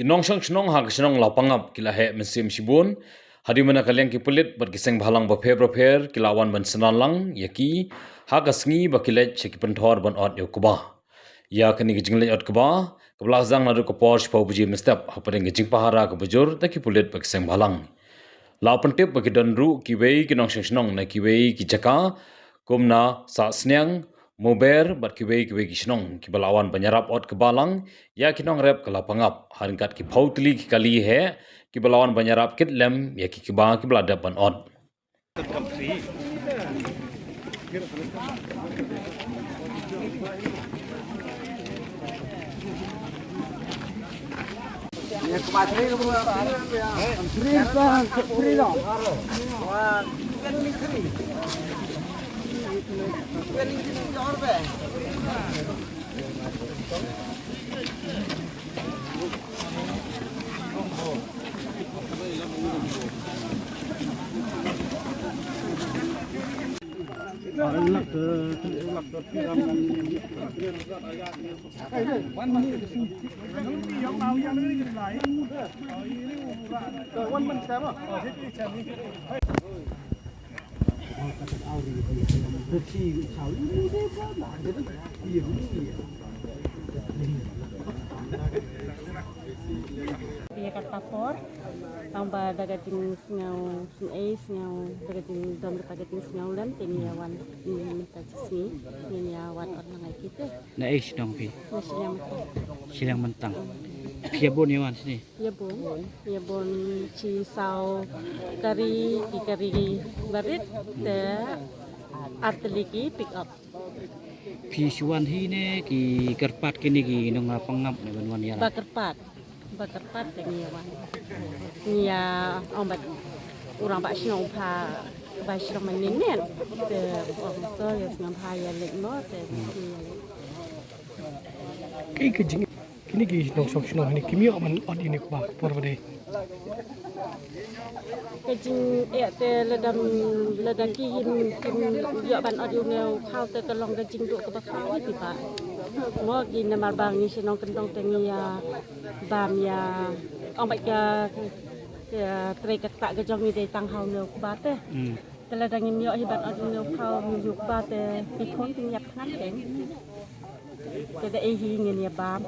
Kinong sang snong ha kisnong lapangap kila he mesim sibun hadi mana kalian ki pulit berkiseng bahalang bapher kilawan ban senan lang yaki ha kasngi bakilet cheki penthor ban ot yokuba ya kini gijingle ot kuba keblah zang nadu ko Porsche pau buji mestap hapadeng gijing pahara ke bujur taki pulit berkiseng bahalang la pentip bagi donru ki wei kinong sang snong na ki wei ki jaka kumna sa snyang mober bat ki wei kisnong ki balawan banyarap ot kebalang ya kinong rep kelapangap haringkat ki pautli ki kali he ki balawan banyarap kit lem ya ki kiba ki beladap ban ot Dia kata por, tambah dagating singau, singau dagating dom dagating singau lan tiniawan ini minta cisni, tiniawan orang lagi kita. Na dong pi. Nasinya Silang mentang. Pia bon yawan sini. ya bon cisau kari barit te artiliki pick up. Pi suan hi ne ki kerpat kini ki nong lapangap ne ban yara. Bakerpat tiniawan. Nia ombat orang bak sinong pa bak sinong meninen te orang tu yang sinong pa ya lek mo te. Kini ki nong sok snong ni kimi man od ini kuba por bade Kejing te ledaki him yo ban audio neu khau te kelong kejing duk ke bakau ti pa. Mo gi namal bang ni sinong kentong tengi ya bam ya ombat ya tre ketak ke jong ni te tang hau neu kuba te. Teladangin yo hibat audio neu khau yu kuba te pi thon ting yak khan keng. Te de hi ngin ya bam.